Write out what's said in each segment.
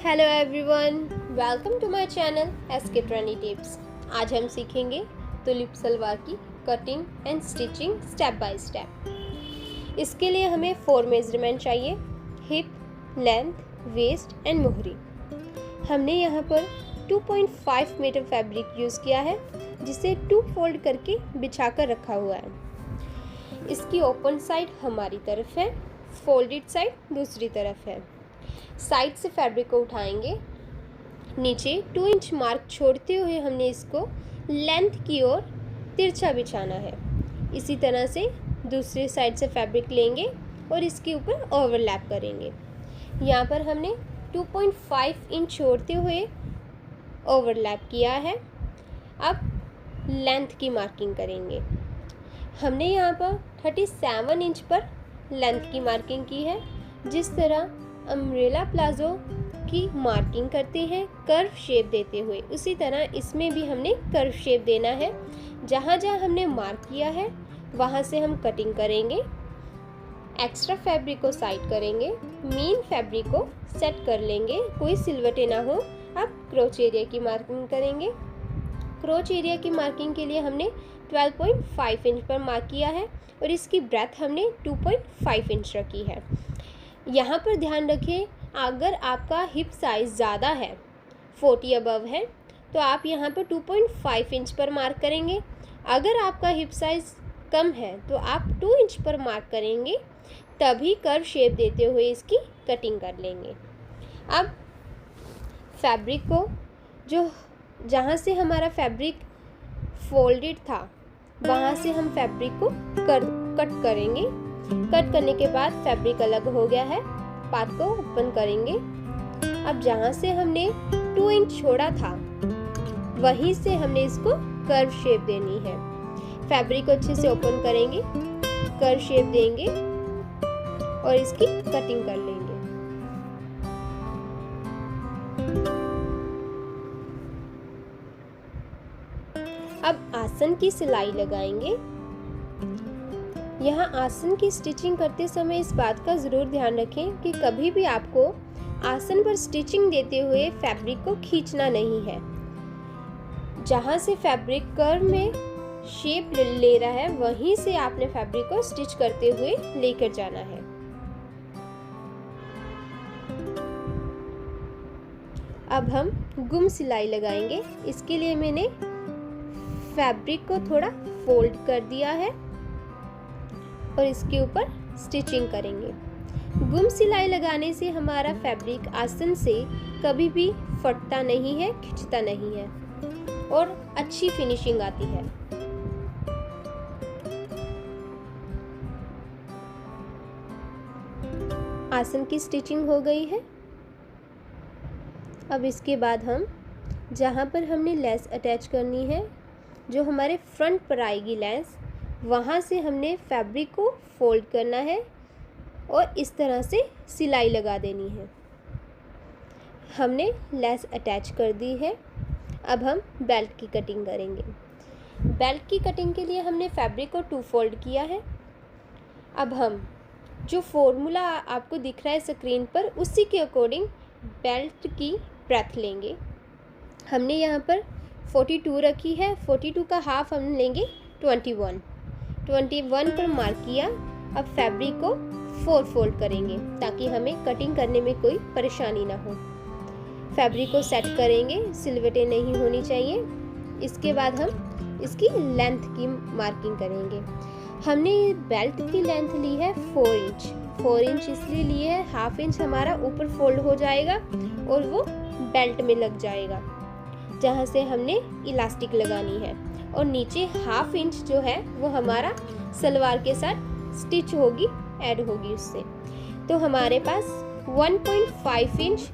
Hello everyone, welcome to my channel SK trendy tips. आज हम सीखेंगे तुलिप सलवार की cutting and stitching step by step. इसके लिए हमें 4 मेजरमेंट चाहिए: हिप, लेंथ, वेस्ट एंड मोहरी। हमने यहाँ पर 2.5 मीटर फैब्रिक यूज़ किया है, जिसे 2 फोल्ड करके बिछा कर रखा हुआ है। इसकी ओपन साइड हमारी तरफ है, फोल्डेड साइड दूसरी तरफ है। साइड से फैब्रिक को उठाएंगे, नीचे 2 इंच मार्क छोड़ते हुए हमने इसको लेंथ की ओर तिरछा बिछाना है। इसी तरह से दूसरी साइड से फैब्रिक लेंगे और इसके ऊपर ओवरलैप करेंगे। यहाँ पर हमने 2.5 इंच छोड़ते हुए ओवरलैप किया है। अब लेंथ की मार्किंग करेंगे। हमने यहाँ पर 37 इंच पर लेंथ की मार्किंग की है। जिस तरह अम्ब्रेला प्लाजो की मार्किंग करते हैं कर्व शेप देते हुए, उसी तरह इसमें भी हमने कर्व शेप देना है। जहाँ जहाँ हमने मार्क किया है वहाँ से हम कटिंग करेंगे। एक्स्ट्रा फैब्रिक को साइड करेंगे, मेन फैब्रिक को सेट कर लेंगे, कोई सिलवटें ना हो। अब क्रोच एरिया की मार्किंग करेंगे। क्रोच एरिया की मार्किंग के लिए हमने 12.5 इंच पर मार्क किया है और इसकी ब्रेथ हमने 2.5 इंच रखी है। यहाँ पर ध्यान रखें, अगर आपका हिप साइज़ ज़्यादा है, 40 अबव है, तो आप यहाँ पर 2.5 इंच पर मार्क करेंगे। अगर आपका हिप साइज़ कम है तो आप 2 इंच पर मार्क करेंगे, तभी कर्व शेप देते हुए इसकी कटिंग कर लेंगे। अब फैब्रिक को जहाँ से हमारा फैब्रिक फोल्डेड था वहाँ से हम फैब्रिक को कट करेंगे। कट करने के बाद फैब्रिक अलग हो गया है, पार्ट को ओपन करेंगे। अब जहाँ से हमने 2 इंच छोड़ा था वहीं से हमने इसको कर्व शेप देनी है। फैब्रिक को अच्छे से ओपन करेंगे, कर्व शेप देंगे और इसकी कटिंग कर लेंगे। अब आसन की सिलाई लगाएंगे। यहाँ आसन की स्टिचिंग करते समय इस बात का ज़रूर ध्यान रखें कि कभी भी आपको आसन पर स्टिचिंग देते हुए फैब्रिक को खींचना नहीं है। जहाँ से फैब्रिक कर्व में शेप ले रहा है वहीं से आपने फैब्रिक को स्टिच करते हुए लेकर जाना है। अब हम गुम सिलाई लगाएंगे। इसके लिए मैंने फैब्रिक को थोड़ा फोल्ड कर दिया है और इसके ऊपर स्टिचिंग करेंगे। गुम सिलाई लगाने से हमारा फैब्रिक आसन से कभी भी फटता नहीं है, खिंचता नहीं है और अच्छी फिनिशिंग आती है। आसन की स्टिचिंग हो गई है। अब इसके बाद हम जहाँ पर हमने लेस अटैच करनी है, जो हमारे फ्रंट पर आएगी लेस, वहाँ से हमने फैब्रिक को फोल्ड करना है और इस तरह से सिलाई लगा देनी है। हमने लेस अटैच कर दी है। अब हम बेल्ट की कटिंग करेंगे। बेल्ट की कटिंग के लिए हमने फैब्रिक को 2 फोल्ड किया है। अब हम जो फॉर्मूला आपको दिख रहा है स्क्रीन पर, उसी के अकॉर्डिंग बेल्ट की ब्रेथ लेंगे। हमने यहाँ पर 42 रखी है, 42 का हाफ हम लेंगे 21 पर मार्क किया। अब फैब्रिक को 4 फोल्ड करेंगे ताकि हमें कटिंग करने में कोई परेशानी ना हो। फैब्रिक को सेट करेंगे, सिलवटें नहीं होनी चाहिए। इसके बाद हम इसकी लेंथ की मार्किंग करेंगे। हमने बेल्ट की लेंथ ली है 4 इंच। 4 इंच इसलिए लिए है, हाफ इंच हमारा ऊपर फोल्ड हो जाएगा और वो बेल्ट में लग जाएगा जहाँ से हमने इलास्टिक लगानी है, और नीचे हाफ इंच जो है वो हमारा सलवार के साथ स्टिच होगी, ऐड होगी उससे। तो हमारे पास 1.5 इंच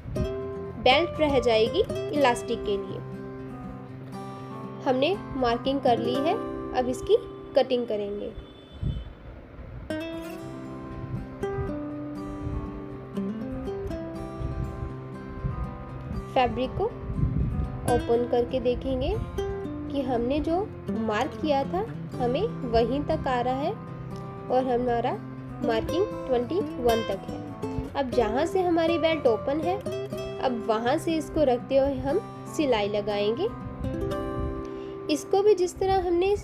बेल्ट रह जाएगी इलास्टिक के लिए। हमने मार्किंग कर ली है। अब इसकी कटिंग करेंगे। फैब्रिक को ओपन करके देखेंगे कि हमने जो मार्क किया था हमें वहीं तक आ रहा है और हमारा मार्किंग 21 तक है। अब जहाँ से हमारी बेल्ट ओपन है अब वहाँ से इसको रखते हुए हम सिलाई लगाएंगे। इसको भी जिस तरह हमने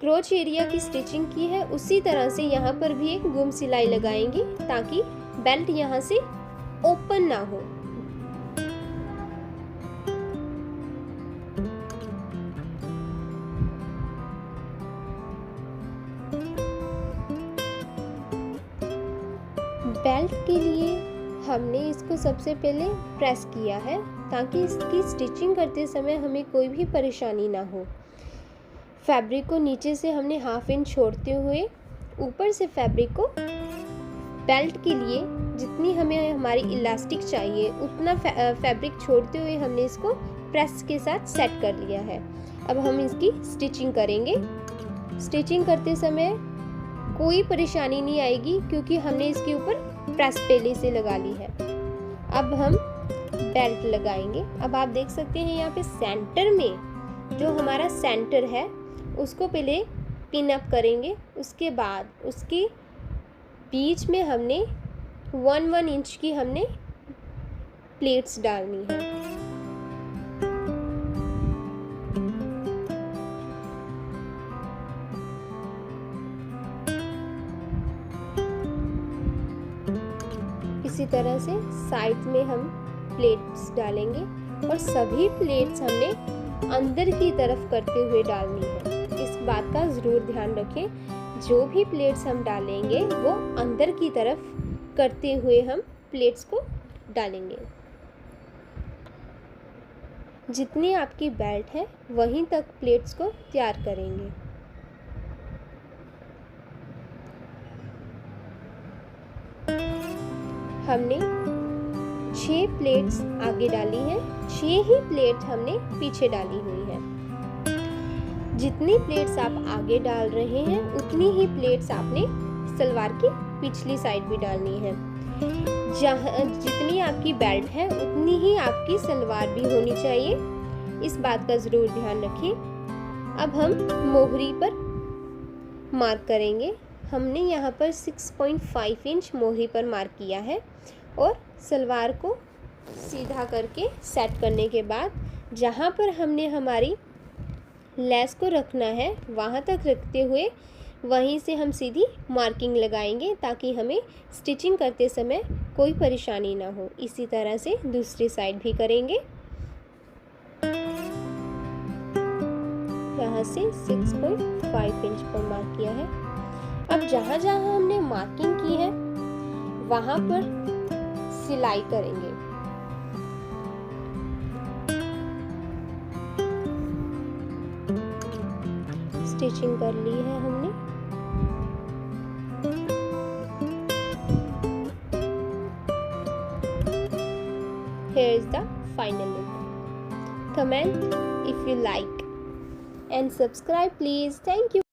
क्रोच एरिया की स्टिचिंग की है उसी तरह से यहाँ पर भी एक गुम सिलाई लगाएंगे ताकि बेल्ट यहाँ से ओपन ना हो। बेल्ट के लिए हमने इसको सबसे पहले प्रेस किया है ताकि इसकी स्टिचिंग करते समय हमें कोई भी परेशानी ना हो। फैब्रिक को नीचे से हमने 1/2 इंच छोड़ते हुए ऊपर से फैब्रिक को बेल्ट के लिए जितनी हमें हमारी इलास्टिक चाहिए उतना फैब्रिक छोड़ते हुए हमने इसको प्रेस के साथ सेट कर लिया है। अब हम इसकी स्टिचिंग करेंगे। स्टिचिंग करते समय कोई परेशानी नहीं आएगी क्योंकि हमने इसके ऊपर प्रेस पहले से लगा ली है। अब हम बेल्ट लगाएंगे। अब आप देख सकते हैं यहाँ पे सेंटर में जो हमारा सेंटर है उसको पहले पिन अप करेंगे। उसके बाद उसके बीच में हमने 1 इंच की हमने प्लेट्स डालनी है। इसी तरह से साइड में हम प्लेट्स डालेंगे और सभी प्लेट्स हमने अंदर की तरफ करते हुए डालनी है। इस बात का ज़रूर ध्यान रखें, जो भी प्लेट्स हम डालेंगे वो अंदर की तरफ करते हुए हम प्लेट्स को डालेंगे। जितनी आपकी बेल्ट है वहीं तक प्लेट्स को तैयार करेंगे। हमने 6 प्लेट्स आगे डाली हैं, 6 ही प्लेट हमने पीछे डाली हुई है। जितनी प्लेट्स आप आगे डाल रहे हैं उतनी ही प्लेट्स आपने सलवार की पिछली साइड भी डालनी है। जहाँ जितनी आपकी बेल्ट है उतनी ही आपकी सलवार भी होनी चाहिए, इस बात का ज़रूर ध्यान रखिए। अब हम मोहरी पर मार्क करेंगे। हमने यहाँ पर 6.5 इंच मोहरी पर मार्क किया है और सलवार को सीधा करके सेट करने के बाद जहाँ पर हमने हमारी लेस को रखना है वहाँ तक रखते हुए वहीं से हम सीधी मार्किंग लगाएंगे ताकि हमें स्टिचिंग करते समय कोई परेशानी ना हो। इसी तरह से दूसरी साइड भी करेंगे। यहाँ से 6.5 इंच पर मार्क किया है। अब जहाँ जहाँ हमने मार्किंग की है वहाँ पर सिलाई करेंगे। स्टिचिंग कर ली है हमने। Here is the final look. Comment if you like and subscribe please. Thank you.